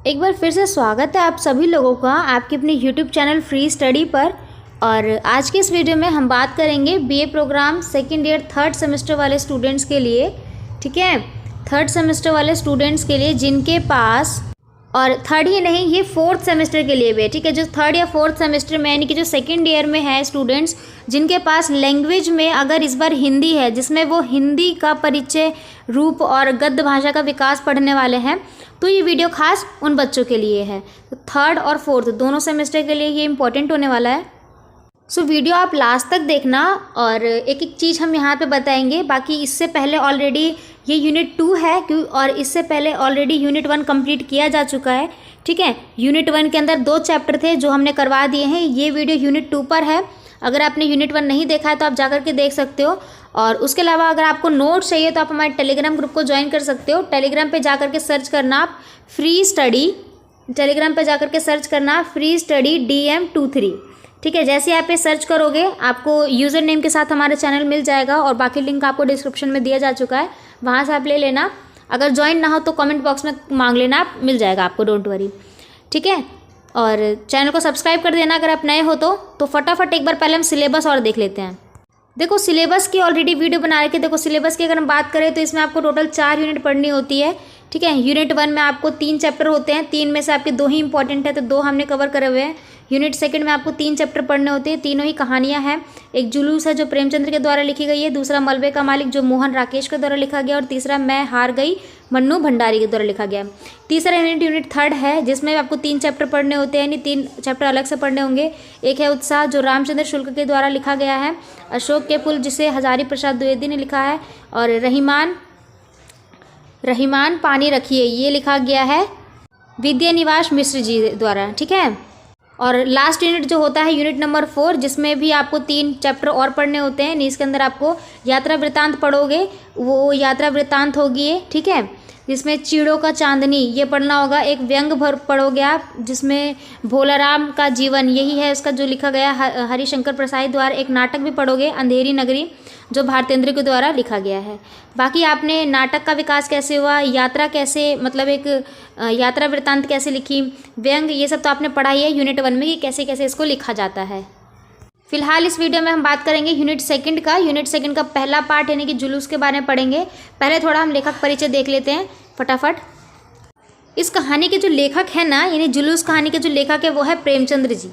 एक बार फिर से स्वागत है आप सभी लोगों का आपके अपने YouTube चैनल फ्री स्टडी पर। और आज के इस वीडियो में हम बात करेंगे BA programme second year third semester वाले स्टूडेंट्स के लिए। ठीक है, थर्ड सेमेस्टर वाले स्टूडेंट्स के लिए जिनके पास, और थर्ड ही नहीं ये फोर्थ सेमेस्टर के लिए भी है। ठीक है, जो थर्ड या फोर्थ सेमेस्टर में यानी कि जो सेकेंड ईयर में है स्टूडेंट्स, जिनके पास लैंग्वेज में अगर इस बार हिंदी है, जिसमें वो हिंदी का परिचय, रूप और गद्य भाषा का विकास पढ़ने वाले हैं, तो ये वीडियो खास उन बच्चों के लिए है। तो थर्ड और फोर्थ दोनों सेमेस्टर के लिए ये इम्पोर्टेंट होने वाला है। सो वीडियो आप लास्ट तक देखना और एक एक चीज़ हम यहाँ पे बताएंगे। बाकी इससे पहले ऑलरेडी ये यूनिट 2 है और इससे पहले ऑलरेडी यूनिट 1 कंप्लीट किया जा चुका है। ठीक है, यूनिट 1 के अंदर 2 चैप्टर थे जो हमने करवा दिए हैं। ये वीडियो यूनिट 2 पर है। अगर आपने यूनिट 1 नहीं देखा है तो आप जाकर के देख सकते हो। और उसके अलावा अगर आपको नोट्स चाहिए तो आप हमारे टेलीग्राम ग्रुप को ज्वाइन कर सकते हो। टेलीग्राम पे जाकर के सर्च करना आप फ्री स्टडी, टेलीग्राम पे जाकर के सर्च करना फ्री स्टडी DM23। ठीक है, जैसे आप ये सर्च करोगे आपको यूज़र नेम के साथ हमारा चैनल मिल जाएगा और बाकी लिंक आपको डिस्क्रिप्शन में दिया जा चुका है, वहाँ से आप ले लेना। अगर ज्वाइन ना हो तो कमेंट बॉक्स में मांग लेना, आप मिल जाएगा आपको, डोंट वरी। ठीक है, और चैनल को सब्सक्राइब कर देना अगर आप नए हो तो फटाफट एक बार पहले हम सिलेबस और देख लेते हैं। देखो सिलेबस की ऑलरेडी वीडियो बना रखी है। देखो सिलेबस की अगर हम बात करें तो इसमें आपको टोटल 4 यूनिट पढ़नी होती है। ठीक है, यूनिट 1 में आपको 3 चैप्टर होते हैं, 3 में से आपके 2 ही इंपॉर्टेंट है तो 2 हमने कवर करे हुए हैं। यूनिट 2 में आपको 3 चैप्टर पढ़ने होते हैं, तीनों ही कहानियाँ हैं। एक जुलूस है जो प्रेमचंद्र के द्वारा लिखी गई है, दूसरा मलबे का मालिक जो मोहन राकेश के द्वारा लिखा गया, और तीसरा मैं हार गई मन्नू भंडारी के द्वारा लिखा गया। तीसरा यूनिट 3 है जिसमें आपको 3 चैप्टर पढ़ने होते हैं, यानी 3 चैप्टर अलग से पढ़ने होंगे। एक है उत्साह जो रामचंद्र शुक्ल के द्वारा लिखा गया है, अशोक के पुल जिसे हजारी प्रसाद द्विवेदी ने लिखा है, और रहीमान पानी रखिए ये लिखा गया है विद्यानिवास मिश्र जी द्वारा। ठीक है, और लास्ट यूनिट जो होता है यूनिट नंबर 4, जिसमें भी आपको 3 चैप्टर और पढ़ने होते हैं। इसके अंदर आपको यात्रा वृत्तांत पढ़ोगे, वो यात्रा वृत्तांत होगी ये। ठीक है, जिसमें चीड़ों का चांदनी ये पढ़ना होगा। एक व्यंग भर पढ़ोगे आप जिसमें भोलाराम का जीवन यही है उसका जो लिखा गया हरिशंकर प्रसाद द्वारा। एक नाटक भी पढ़ोगे अंधेरी नगरी जो भारतेंद्र के द्वारा लिखा गया है। बाकी आपने नाटक का विकास कैसे हुआ, यात्रा कैसे, मतलब एक यात्रा वृत्तांत कैसे लिखी, व्यंग, ये सब तो आपने पढ़ा ही है यूनिट 1 में कि कैसे कैसे इसको लिखा जाता है। फिलहाल इस वीडियो में हम बात करेंगे यूनिट 2 का। यूनिट 2 का पहला पार्ट यानी कि जुलूस के बारे में पढ़ेंगे। पहले थोड़ा हम लेखक परिचय देख लेते हैं फटाफट। इस कहानी के जो लेखक है ना, यानी जुलूस कहानी के जो लेखक है वो है प्रेमचंद्र जी।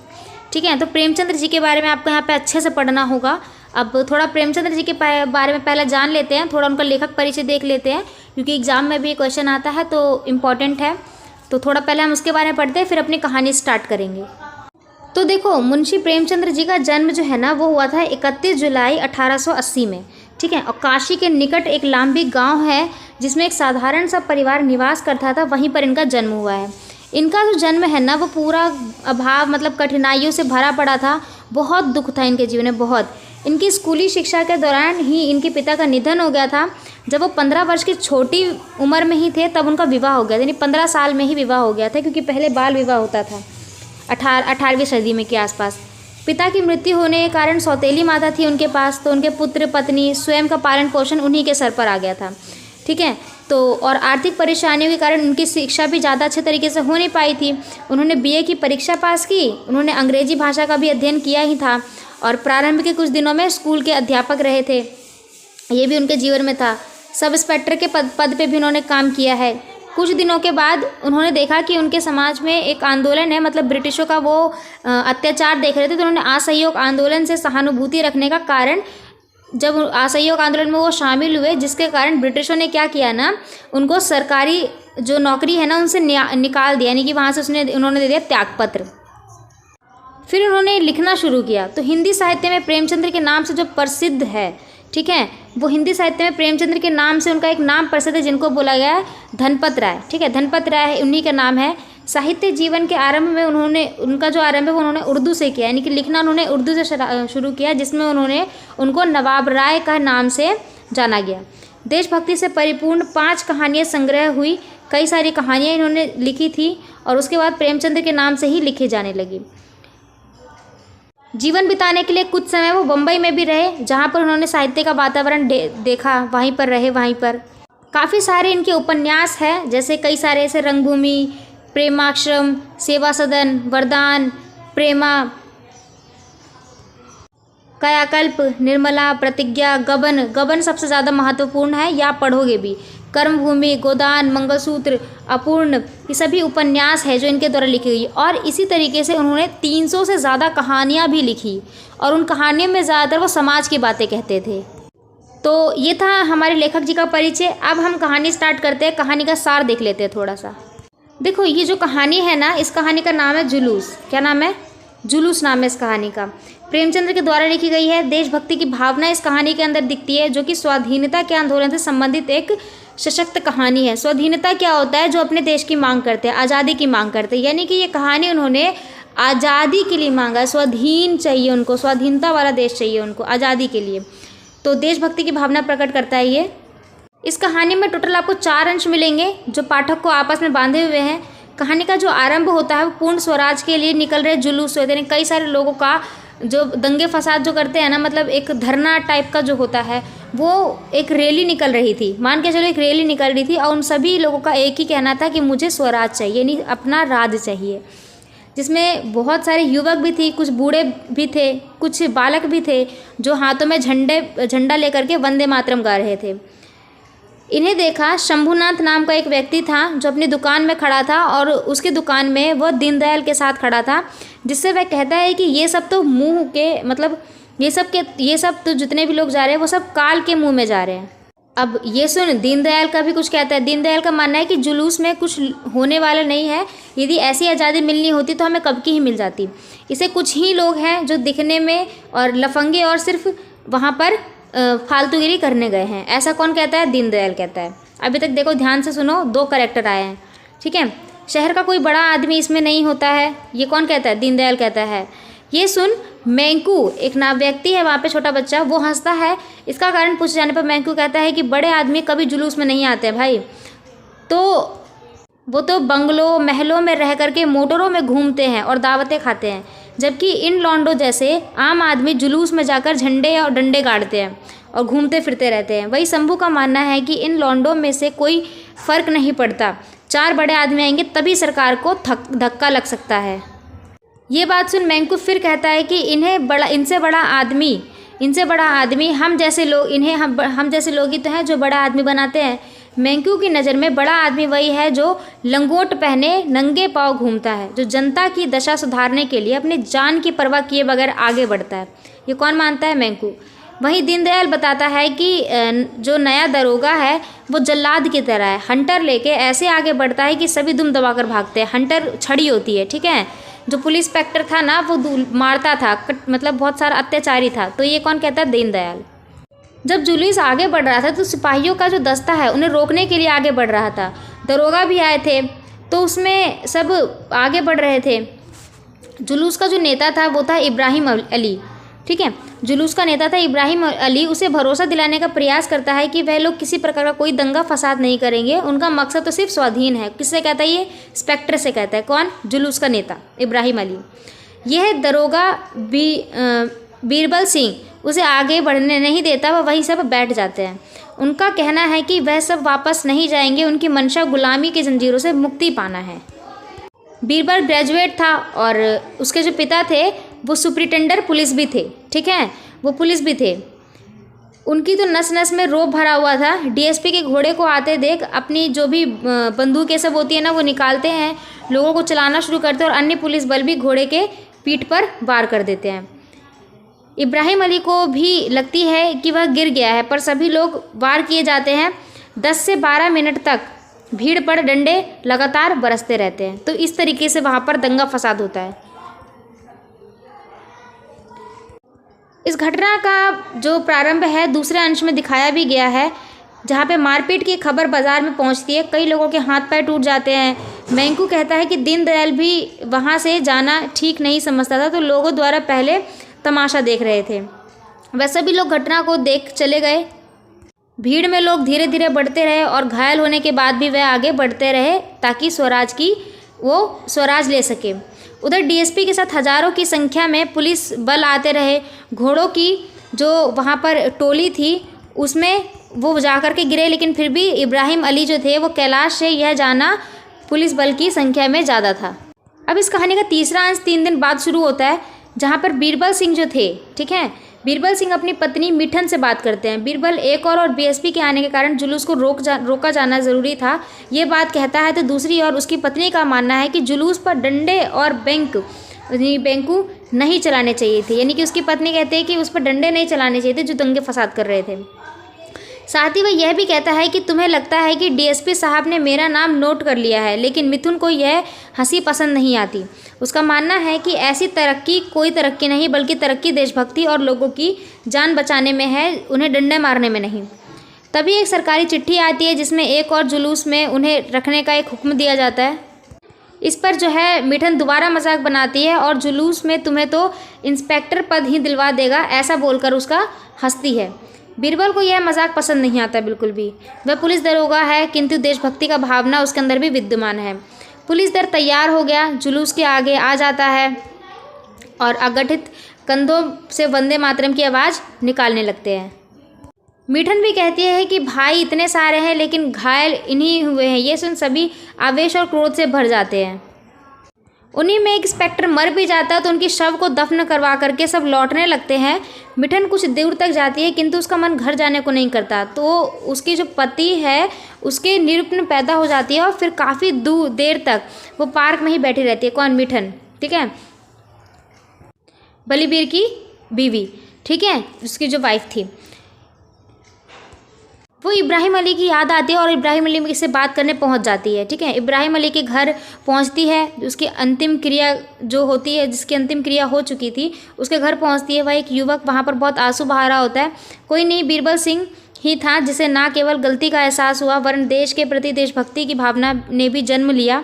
ठीक है, तो प्रेमचंद्र जी के बारे में आपको यहाँ पे अच्छे से पढ़ना होगा। अब थोड़ा प्रेमचंद्र जी के बारे में पहले जान लेते हैं, थोड़ा उनका लेखक परिचय देख लेते हैं, क्योंकि एग्जाम में भी क्वेश्चन आता है तो इम्पॉर्टेंट है। तो थोड़ा पहले हम उसके बारे में पढ़ते हैं, फिर अपनी कहानी स्टार्ट करेंगे। तो देखो मुंशी प्रेमचंद्र जी का जन्म जो है ना वो हुआ था 31 जुलाई 1880 में। ठीक है, और काशी के निकट एक लांबी गांव है जिसमें एक साधारण सा परिवार निवास करता था, वहीं पर इनका जन्म हुआ है। इनका जो जन्म है ना वो पूरा अभाव, मतलब कठिनाइयों से भरा पड़ा था। बहुत दुख था इनके जीवन में, बहुत। इनकी स्कूली शिक्षा के दौरान ही इनके पिता का निधन हो गया था। जब वो 15 वर्ष की छोटी उम्र में ही थे तब उनका विवाह हो गया था, यानी 15 साल में ही विवाह हो गया था, क्योंकि पहले बाल विवाह होता था 18वीं सदी में के आसपास। पिता की मृत्यु होने के कारण सौतेली माता थी उनके पास, तो उनके पुत्र पत्नी स्वयं का पालन पोषण उन्हीं के सर पर आ गया था। ठीक है, तो और आर्थिक परेशानियों के कारण उनकी शिक्षा भी ज़्यादा अच्छे तरीके से हो नहीं पाई थी। उन्होंने BA की परीक्षा पास की, उन्होंने अंग्रेजी भाषा का भी अध्ययन किया ही था, और प्रारंभ के कुछ दिनों में स्कूल के अध्यापक रहे थे, ये भी उनके जीवन में था। सब इंस्पेक्टर के पद पे भी उन्होंने काम किया है। कुछ दिनों के बाद उन्होंने देखा कि उनके समाज में एक आंदोलन है, मतलब ब्रिटिशों का वो अत्याचार देख रहे थे, तो उन्होंने असहयोग आंदोलन से सहानुभूति रखने का कारण, जब असहयोग आंदोलन में वो शामिल हुए, जिसके कारण ब्रिटिशों ने क्या किया ना, उनको सरकारी जो नौकरी है ना उनसे निकाल दिया, यानी कि वहाँ से उन्होंने दे दिया त्यागपत्र। फिर उन्होंने लिखना शुरू किया। तो हिंदी साहित्य में प्रेमचंद्र के नाम से जो प्रसिद्ध है, ठीक है, वो हिंदी साहित्य में प्रेमचंद्र के नाम से उनका एक नाम प्रसिद्ध है जिनको बोला गया है धनपत राय। ठीक है, धनपत राय उन्हीं का नाम है। साहित्य जीवन के आरंभ में उनका जो आरंभ है वो उन्होंने उर्दू से किया, यानी कि लिखना उन्होंने उर्दू से शुरू किया, जिसमें उनको नवाब राय का नाम से जाना गया। देशभक्ति से परिपूर्ण 5 कहानियाँ संग्रह हुई, कई सारी कहानियाँ इन्होंने लिखी थी, और उसके बाद प्रेमचंद्र के नाम से ही लिखी जाने लगी। जीवन बिताने के लिए कुछ समय वो बम्बई में भी रहे, जहाँ पर उन्होंने साहित्य का वातावरण देखा, वहीं पर रहे। वहीं पर काफ़ी सारे इनके उपन्यास हैं, जैसे कई सारे ऐसे रंगभूमि, प्रेमाश्रम, सेवा सदन, वरदान, प्रेमा, कायाकल्प, निर्मला, प्रतिज्ञा, गबन। गबन सबसे ज़्यादा महत्वपूर्ण है, या पढ़ोगे भी। कर्मभूमि, गोदान, मंगलसूत्र, अपूर्ण, ये सभी उपन्यास है जो इनके द्वारा लिखी गई। और इसी तरीके से उन्होंने 300 से ज़्यादा कहानियाँ भी लिखी, और उन कहानियों में ज़्यादातर वो समाज की बातें कहते थे। तो ये था हमारे लेखक जी का परिचय। अब हम कहानी स्टार्ट करते हैं, कहानी का सार देख लेते हैं थोड़ा सा। देखो, ये जो कहानी है ना, इस कहानी का नाम है जुलूस। क्या नाम है? जुलूस नाम है इस कहानी का। प्रेमचंद्र के द्वारा लिखी गई है। देशभक्ति की भावना इस कहानी के अंदर दिखती है, जो कि स्वाधीनता के आंदोलन से संबंधित एक सशक्त कहानी है। स्वाधीनता क्या होता है? जो अपने देश की मांग करते हैं, आज़ादी की मांग करते हैं। यानी कि ये कहानी उन्होंने आज़ादी के लिए मांगा, स्वाधीन चाहिए उनको, स्वाधीनता वाला देश चाहिए उनको, आज़ादी के लिए। तो देशभक्ति की भावना प्रकट करता है ये। इस कहानी में टोटल आपको 4 अंश मिलेंगे जो पाठक को आपस में बांधे हुए हैं। कहानी का जो आरंभ होता है वो पूर्ण स्वराज के लिए निकल रहे जुलूस होते हैं। कई सारे लोगों का जो दंगे फसाद जो करते हैं ना, मतलब एक धरना टाइप का जो होता है, वो एक रैली निकल रही थी। मान के चलो एक रैली निकल रही थी, और उन सभी लोगों का एक ही कहना था कि मुझे स्वराज चाहिए, यानी अपना राज चाहिए। जिसमें बहुत सारे युवक भी थी, कुछ बूढ़े भी थे, कुछ बालक भी थे, जो हाथों में झंडा लेकर के वंदे मातरम गा रहे थे। इन्हें देखा शंभुनाथ नाम का एक व्यक्ति था, जो अपनी दुकान में खड़ा था, और उसकी दुकान में वह दीनदयाल के साथ खड़ा था, जिससे वह कहता है कि ये सब तो मुंह के, मतलब ये सब तो जितने भी लोग जा रहे हैं वो सब काल के मुंह में जा रहे हैं। अब ये सुन, दीनदयाल का भी कुछ कहता है। दीनदयाल का मानना है कि जुलूस में कुछ होने वाला नहीं है, यदि ऐसी आज़ादी मिलनी होती तो हमें कब की ही मिल जाती। इसे कुछ ही लोग हैं जो दिखने में और लफंगे और सिर्फ वहाँ पर फालतूगिरी करने गए हैं। ऐसा कौन कहता है? दीनदयाल कहता है। अभी तक देखो, ध्यान से सुनो, 2 कैरेक्टर आए हैं, ठीक है। शहर का कोई बड़ा आदमी इसमें नहीं होता है, ये कौन कहता है? दीनदयाल कहता है। ये सुन, मैंकू एक ना व्यक्ति है वहाँ पे, छोटा बच्चा, वो हंसता है। इसका कारण पूछे जाने पर मैंकू कहता है कि बड़े आदमी कभी जुलूस में नहीं आते भाई, तो वो तो बंगलों महलों में रह करके मोटरों में घूमते हैं और दावतें खाते हैं, जबकि इन लौंडों जैसे आम आदमी जुलूस में जाकर झंडे और डंडे गाड़ते हैं और घूमते फिरते रहते हैं। वही शंभू का मानना है कि इन लौंडों में से कोई फ़र्क नहीं पड़ता, 4 बड़े आदमी आएंगे तभी सरकार को धक्का लग सकता है। ये बात सुन मैंकू फिर कहता है कि इनसे बड़ा आदमी हम जैसे लोग, हम जैसे लोग ही तो हैं जो बड़ा आदमी बनाते हैं। मैंकू की नज़र में बड़ा आदमी वही है जो लंगोट पहने नंगे पाँव घूमता है, जो जनता की दशा सुधारने के लिए अपनी जान की परवाह किए बगैर आगे बढ़ता है। ये कौन मानता है? मैंकू। वहीं दीनदयाल बताता है कि जो नया दरोगा है वो जल्लाद की तरह है, हंटर लेके ऐसे आगे बढ़ता है कि सभी दुम दबाकर भागते हैं। हंटर छड़ी होती है, ठीक है। जो पुलिस इंस्पेक्टर था ना, वो मारता था, मतलब बहुत सारा अत्याचारी था। तो ये कौन कहता है? दीनदयाल। जब जुलूस आगे बढ़ रहा था तो सिपाहियों का जो दस्ता है उन्हें रोकने के लिए आगे बढ़ रहा था। दरोगा भी आए थे, तो उसमें सब आगे बढ़ रहे थे। जुलूस का जो नेता था वो था इब्राहिम अली, ठीक है। जुलूस का नेता था इब्राहिम अली। उसे भरोसा दिलाने का प्रयास करता है कि वह लोग किसी प्रकार का कोई दंगा फसाद नहीं करेंगे, उनका मकसद तो सिर्फ स्वाधीन है। किससे कहता है ये? इंस्पेक्टर से कहता है। कौन? जुलूस का नेता इब्राहिम अली। यह दरोगा बीरबल सिंह उसे आगे बढ़ने नहीं देता, वह वहीं सब बैठ जाते हैं। उनका कहना है कि वह सब वापस नहीं जाएंगे, उनकी मंशा गुलामी की जंजीरों से मुक्ति पाना है। बीरबल ग्रेजुएट था और उसके जो पिता थे वो सुप्रिटेंडर पुलिस भी थे, ठीक है, वो पुलिस भी थे। उनकी तो नस नस में रोब भरा हुआ था। डीएसपी के घोड़े को आते देख अपनी जो भी बंदूक ये सब होती है ना, वो निकालते हैं, लोगों को चलाना शुरू करते हैं, और अन्य पुलिस बल भी घोड़े के पीठ पर वार कर देते हैं। इब्राहिम अली को भी लगती है कि वह गिर गया है, पर सभी लोग वार किए जाते हैं। 10 से 12 मिनट तक भीड़ पर डंडे लगातार बरसते रहते हैं। तो इस तरीके से वहाँ पर दंगा फसाद होता है। इस घटना का जो प्रारंभ है दूसरे अंश में दिखाया भी गया है, जहाँ पे मारपीट की खबर बाजार में पहुँचती है, कई लोगों के हाथ पैर टूट जाते हैं। मैंकू कहता है कि दीनदयाल भी वहाँ से जाना ठीक नहीं समझता था, तो लोगों द्वारा पहले तमाशा देख रहे थे। वैसे भी लोग घटना को देख चले गए। भीड़ में लोग धीरे धीरे बढ़ते रहे और घायल होने के बाद भी वह आगे बढ़ते रहे ताकि स्वराज ले सके। उधर डीएसपी के साथ हजारों की संख्या में पुलिस बल आते रहे। घोड़ों की जो वहाँ पर टोली थी उसमें वो जा कर के गिरे, लेकिन फिर भी इब्राहिम अली जो थे वो कैलाश से यह जाना पुलिस बल की संख्या में ज़्यादा था। अब इस कहानी का तीसरा अंश 3 दिन बाद शुरू होता है, जहाँ पर बीरबल सिंह जो थे, ठीक है, बीरबल सिंह अपनी पत्नी मिठन से बात करते हैं। बीरबल एक और बीएसपी के आने के कारण जुलूस को रोका जाना ज़रूरी था, ये बात कहता है। तो दूसरी ओर उसकी पत्नी का मानना है कि जुलूस पर डंडे और बैंकू नहीं चलाने चाहिए थे, यानी कि उसकी पत्नी कहते हैं कि उस पर डंडे नहीं चलाने चाहिए थे जो दंगे फसाद कर रहे थे। साथ ही वह यह भी कहता है कि तुम्हें लगता है कि डीएसपी साहब ने मेरा नाम नोट कर लिया है, लेकिन मिथुन को यह हंसी पसंद नहीं आती। उसका मानना है कि ऐसी तरक्की कोई तरक्की नहीं, बल्कि तरक्की देशभक्ति और लोगों की जान बचाने में है, उन्हें डंडे मारने में नहीं। तभी एक सरकारी चिट्ठी आती है जिसमें एक और जुलूस में उन्हें रखने का एक हुक्म दिया जाता है। इस पर जो है मिठन दोबारा मजाक बनाती है और जुलूस में तुम्हें तो इंस्पेक्टर पद ही दिलवा देगा, ऐसा बोलकर उसका हंसती है। बीरबल को यह मजाक पसंद नहीं आता बिल्कुल भी। वह पुलिस दरोगा है, किंतु देशभक्ति का भावना उसके अंदर भी विद्यमान है। पुलिस दर तैयार हो गया, जुलूस के आगे आ जाता है और अगठित कंधों से वंदे मातरम की आवाज़ निकालने लगते हैं। मिठन भी कहती है कि भाई इतने सारे हैं लेकिन घायल इन्हीं हुए हैं। ये सुन सभी आवेश और क्रोध से भर जाते हैं। उन्हीं में एक इंस्पेक्टर मर भी जाता है तो उनकी शव को दफन करवा करके सब लौटने लगते हैं। मिठन कुछ दूर तक जाती है किंतु उसका मन घर जाने को नहीं करता। तो उसकी जो पति है उसके निरुपण पैदा हो जाती है और फिर काफ़ी देर तक वो पार्क में ही बैठी रहती है। कौन? मिठन, ठीक है, बलीबीर की बीवी, ठीक है, उसकी जो वाइफ थी। वो इब्राहिम अली की याद आती है और इब्राहिम अली से बात करने पहुंच जाती है, ठीक है। इब्राहिम अली के घर पहुंचती है, उसकी अंतिम क्रिया जो होती है, जिसकी अंतिम क्रिया हो चुकी थी, उसके घर पहुंचती है। वह एक युवक वहां पर बहुत आंसू बहा रहा होता है। कोई नहीं, बीरबल सिंह ही था जिसे ना केवल गलती का एहसास हुआ वरन देश के प्रति देशभक्ति की भावना ने भी जन्म लिया।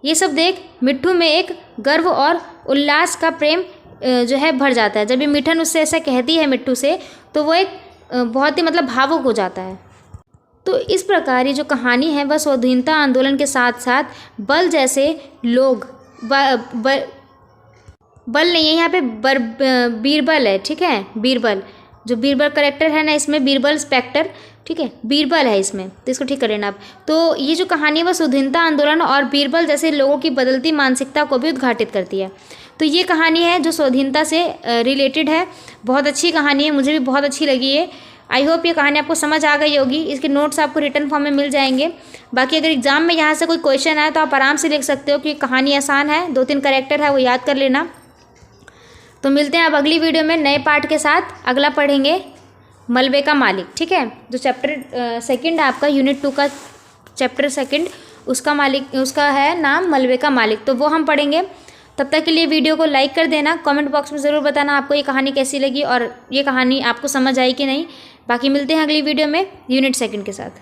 ये सब देख मिट्ठू में एक गर्व और उल्लास का प्रेम जो है भर जाता है। जब ये मिठन उससे ऐसा कहती है मिट्ठू से, तो वो एक बहुत ही मतलब भावुक हो जाता है। तो इस प्रकार ये जो कहानी है वह स्वाधीनता आंदोलन के साथ साथ बल जैसे लोग बल नहीं है यहाँ पे, बीरबल है, ठीक है, बीरबल जो बीरबल करेक्टर है ना इसमें, बीरबल स्पेक्टर, ठीक है, बीरबल है इसमें, तो इसको ठीक कर लेना आप। तो ये जो कहानी है वह स्वाधीनता आंदोलन और बीरबल जैसे लोगों की बदलती मानसिकता को भी उद्घाटित करती है। तो ये कहानी है जो स्वाधीनता से रिलेटेड है। बहुत अच्छी कहानी है, मुझे भी बहुत अच्छी लगी है। आई होप ये कहानी आपको समझ आ गई होगी। इसके नोट्स आपको रिटर्न फॉर्म में मिल जाएंगे। बाकी अगर एग्जाम में यहाँ से कोई क्वेश्चन आए तो आप आराम से लिख सकते हो, क्योंकि कहानी आसान है, 2-3 कैरेक्टर है वो याद कर लेना। तो मिलते हैं अब अगली वीडियो में नए पार्ट के साथ। अगला पढ़ेंगे मलबे का मालिक, ठीक है, जो चैप्टर सेकंड है आपका, यूनिट 2 का चैप्टर सेकंड, उसका मालिक, उसका है नाम मलबे का मालिक, तो वो हम पढ़ेंगे। तब तक के लिए वीडियो को लाइक कर देना, कमेंट बॉक्स में ज़रूर बताना आपको ये कहानी कैसी लगी और ये कहानी आपको समझ आई कि नहीं। बाकी मिलते हैं अगली वीडियो में यूनिट सेकंड के साथ।